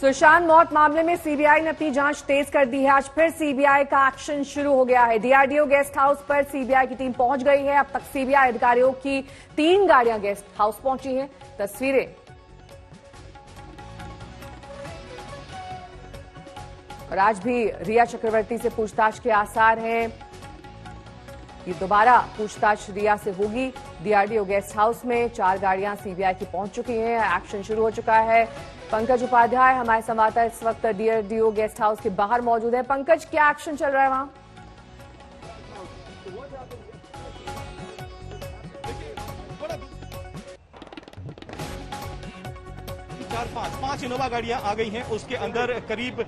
सुशांत मौत मामले में सीबीआई ने अपनी जांच तेज कर दी है। आज फिर सीबीआई का एक्शन शुरू हो गया है। डीआरडीओ गेस्ट हाउस पर सीबीआई की टीम पहुंच गई है। अब तक सीबीआई अधिकारियों की 3 गाड़ियां गेस्ट हाउस पहुंची हैं। तस्वीरें और आज भी रिया चक्रवर्ती से पूछताछ के आसार हैं। ये दोबारा पूछताछ रिया से होगी। डीआरडीओ गेस्ट हाउस में 4 गाड़ियां सीबीआई की पहुंच चुकी हैं। एक्शन शुरू हो चुका है। पंकज उपाध्याय हमारे संवाददाता इस वक्त डीआरडीओ गेस्ट हाउस के बाहर मौजूद है। पंकज, क्या एक्शन चल रहा है वहां? पांच इनोवा गाड़ियां आ गई हैं। उसके अंदर करीब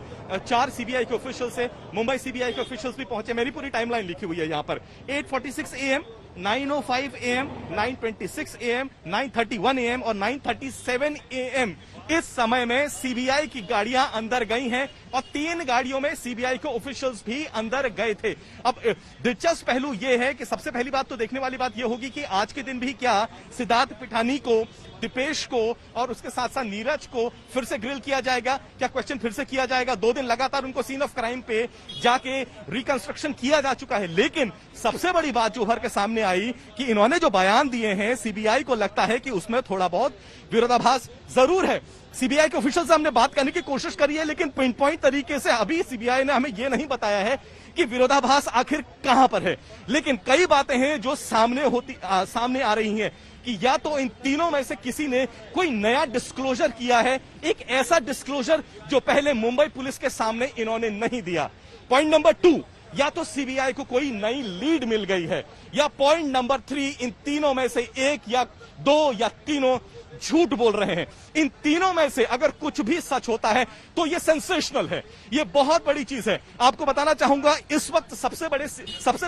4 सीबीआई के ऑफिशियल्स है। मुंबई सीबीआई के ऑफिशियल्स भी पहुंचे। मेरी पूरी टाइमलाइन लिखी हुई है यहाँ पर। 8:46 AM, 9:05 AM, 9:26 AM, 9:31 AM और 9:37 AM इस समय में सीबीआई की गाड़ियां अंदर गई हैं और 3 गाड़ियों में सीबीआई के ऑफिशियल्स भी अंदर गए थे। अब दिलचस्प पहलू यह है कि सबसे पहली बात तो देखने वाली बात यह होगी कि आज के दिन भी क्या सिद्धार्थ पिठानी को, दीपेश को और उसके साथ साथ नीरज को फिर से ग्रिल किया जाएगा? क्या क्वेश्चन फिर से किया जाएगा? 2 दिन लगातार उनको सीन ऑफ क्राइम पे जाके रिकंस्ट्रक्शन किया जा चुका है। लेकिन सबसे बड़ी बात जो उभर के सामने आई कि इन्होंने जो बयान दिए हैं, सीबीआई को लगता है कि उसमें थोड़ा बहुत विरोधाभास जरूर है। सीबीआई के ऑफिशियल से हमने बात करने की कोशिश करी है, लेकिन पिन पॉइंट तरीके से अभी सीबीआई ने हमें यह नहीं बताया है कि विरोधाभास आखिर कहां पर है। लेकिन कई बातें हैं जो सामने आ रही हैं कि या तो इन तीनों में से किसी ने कोई नया डिस्क्लोजर किया है, एक ऐसा डिस्क्लोजर जो पहले मुंबई पुलिस के सामने इन्होंने नहीं दिया। पॉइंट नंबर 2, या तो सीबीआई को कोई नई लीड मिल गई है, या पॉइंट नंबर 3, इन तीनों में से एक या 2 या तीनों झूठ बोल रहे हैं। इन तीनों में से अगर कुछ भी सच होता है तो ये सेंसेशनल है, ये बहुत बड़ी चीज है। आपको बताना चाहूंगा इस वक्त सबसे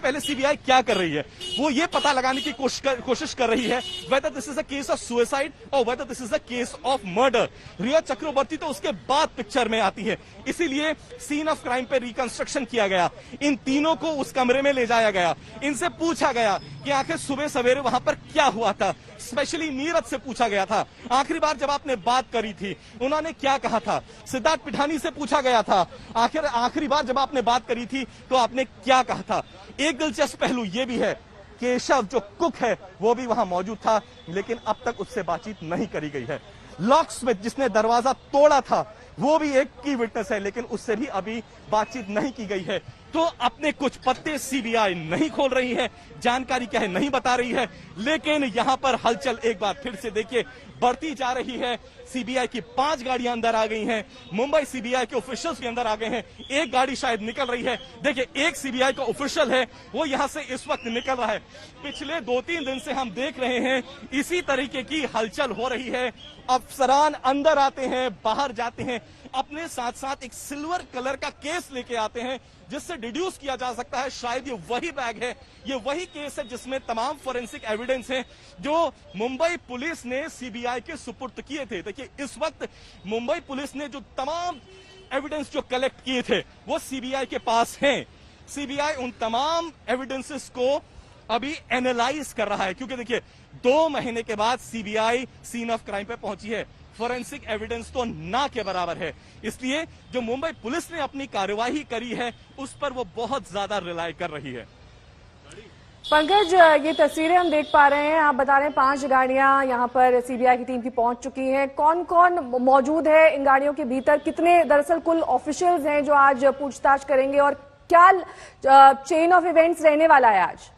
पहले सीबीआई क्या कर रही है, वो ये पता लगाने की कोशिश कर रही है whether this is a case of suicide और whether this is a case of murder. Rhea Chakraborty तो उसके बाद पिक्चर में आती है, इसीलिए सीन ऑफ क्राइम पे रिकंस्ट्रक्शन किया गया। इन तीनों को उस कमरे में ले जाया गया, इनसे पूछा गया कि आखिर सुबह सवेरे वहां पर क्या हुआ था। स्पेशली नीरज से पूछा गया था, आखिरी बार जब आपने बात करी थी उन्होंने क्या कहा था। सिद्धार्थ पिठानी से पूछा गया था, आखिरी बार जब आपने बात करी थी तो आपने क्या कहा था। एक दिलचस्प पहलू यह भी है, केशव जो कुक है वो भी वहां मौजूद था, लेकिन अब तक उससे बातचीत नहीं करी गई है। लॉकस्मिथ जिसने दरवाजा तोड़ा था वो भी एक की विटनेस है, लेकिन उससे भी अभी बातचीत नहीं की गई है। तो अपने कुछ पत्ते सीबीआई नहीं खोल रही है, जानकारी क्या है नहीं बता रही है, लेकिन यहां पर हलचल एक बार फिर से देखिए बढ़ती जा रही है। सीबीआई की 5 गाड़ियां अंदर आ गई हैं, मुंबई सीबीआई के ऑफिशियल्स भी अंदर आ गए हैं। एक गाड़ी शायद निकल रही है। देखिए एक सीबीआई का ऑफिशियल है वो यहां से इस वक्त निकल रहा है। पिछले 2-3 दिन से हम देख रहे हैं इसी तरीके की हलचल हो रही है। अफसरान अंदर आते हैं, बाहर जाते हैं, अपने साथ साथ एक सिल्वर कलर का केस लेके आते हैं जिससे डिड्यूस किया जा सकता है शायद ये वही बैग है, ये वही केस है जिसमें तमाम फोरेंसिक एविडेंस हैं जो मुंबई पुलिस ने सीबीआई के सुपुर्द किए थे। देखिए इस वक्त मुंबई पुलिस ने जो तमाम एविडेंस जो कलेक्ट किए थे वो सीबीआई के पास हैं। सीबीआई उन तमाम एविडेंसेस को अभी एनालाइज कर रहा है, क्योंकि देखिए 2 महीने के बाद सीबीआई सीन ऑफ क्राइम पे पहुंची है। फोरेंसिक एविडेंस तो ना के बराबर है, इसलिए जो मुंबई पुलिस ने अपनी कार्यवाही करी है उस पर वो बहुत ज्यादा रिलाई कर रही है। पंकज, ये तस्वीरें हम देख पा रहे हैं, आप बता रहे हैं 5 गाड़ियां यहां पर सीबीआई की टीम की पहुंच चुकी हैं। कौन कौन मौजूद है इन गाड़ियों के भीतर? कितने दरअसल कुल ऑफिशियल्स हैं जो आज पूछताछ करेंगे और क्या चेन ऑफ इवेंट्स रहने वाला है आज?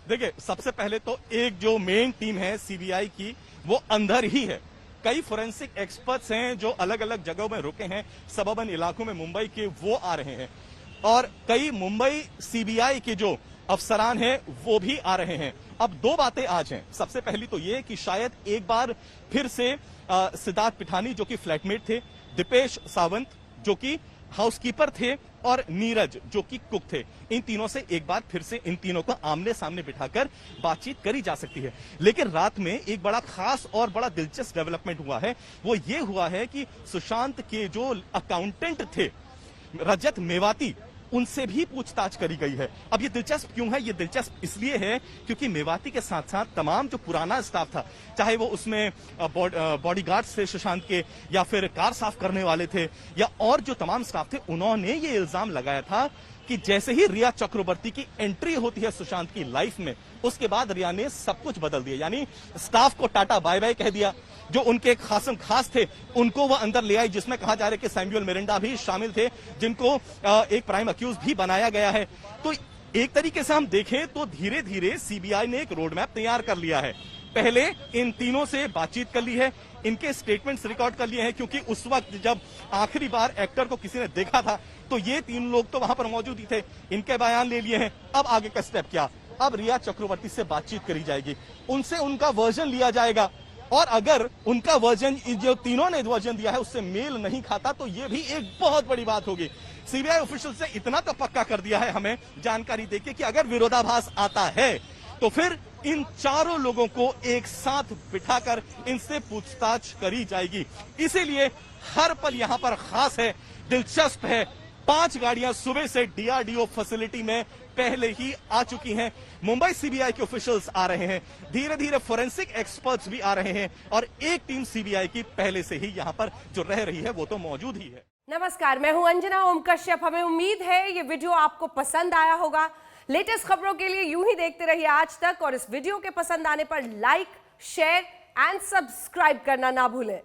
देखिए सबसे पहले तो एक जो मेन टीम है सीबीआई की वो अंदर ही है। कई फोरेंसिक एक्सपर्ट्स हैं जो अलग अलग जगहों में रुके हैं, सबअर्बन इलाकों में मुंबई के, वो आ रहे हैं और कई मुंबई सीबीआई के जो अफसरान हैं वो भी आ रहे हैं। अब 2 बातें आज हैं। सबसे पहली तो ये कि शायद एक बार फिर से सिद्धार्थ पिठानी जो कि फ्लैटमेट थे, दीपेश सावंत जो कि हाउसकीपर थे और नीरज जो कि कुक थे, इन तीनों से एक बार फिर से इन तीनों को आमने सामने बिठाकर बातचीत करी जा सकती है। लेकिन रात में एक बड़ा खास और बड़ा दिलचस्प डेवलपमेंट हुआ है, वो ये हुआ है कि सुशांत के जो अकाउंटेंट थे रजत मेवाती, उनसे भी पूछताछ करी गई है। अब ये दिलचस्प क्यों है? ये दिलचस्प इसलिए है क्योंकि मेवाती के साथ साथ तमाम जो पुराना स्टाफ था, चाहे वो उसमें बॉडीगार्ड्स थे सुशांत के, या फिर कार साफ करने वाले थे, या और जो तमाम स्टाफ थे, उन्होंने ये इल्जाम लगाया था कि जैसे ही रिया चक्रवर्ती की एंट्री होती है सुशांत की लाइफ में, उसके बाद रिया ने सब कुछ बदल दिया। यानी स्टाफ को टाटा बाय बाय कह दिया, जो उनके खासम खास थे उनको वो अंदर ले आई, जिसमें कहा जा रहा है कि सैमुअल मिरिंडा भी शामिल थे, जिनको एक प्राइम अक्यूज भी बनाया गया है। तो एक तरीके से हम देखें तो धीरे धीरे सीबीआई ने एक रोड मैप तैयार कर लिया है। पहले इन तीनों से बातचीत कर ली है, इनके स्टेटमेंट्स रिकॉर्ड कर लिए हैं, क्योंकि उस वक्त जब आखिरी बार एक्टर को किसी ने देखा था तो ये तीन लोग तो वहां पर मौजूद ही थे, इनके बयान ले लिए हैं। अब आगे का स्टेप क्या? अब रिया चक्रवर्ती से बातचीत करी जाएगी, उनसे उनका वर्जन लिया जाएगा, और अगर उनका वर्जन, जो तीनों ने वर्जन दिया है, उससे मेल नहीं खाता तो ये भी एक बहुत बड़ी बात होगी। सीबीआई ऑफिशियल से इतना तो पक्का कर दिया है हमें जानकारी देके कि अगर विरोधाभास आता है तो फिर इन चारों लोगों को एक साथ बिठाकर इनसे पूछताछ करी जाएगी। इसीलिए हर पल यहां पर खास है, दिलचस्प है। 5 गाड़ियां सुबह से डीआरडीओ फैसिलिटी में पहले ही आ चुकी हैं। मुंबई सीबीआई के ऑफिशियल्स आ रहे हैं, धीरे धीरे फोरेंसिक एक्सपर्ट्स भी आ रहे हैं, और एक टीम सीबीआई की पहले से ही यहां पर जो रह रही है वो तो मौजूद ही है। नमस्कार, मैं हूं अंजना ओम कश्यप। हमें उम्मीद है ये वीडियो आपको पसंद आया होगा। लेटेस्ट खबरों के लिए यूं ही देखते रहिए आज तक, और इस वीडियो के पसंद आने पर लाइक, शेयर एंड सब्सक्राइब करना ना भूलें।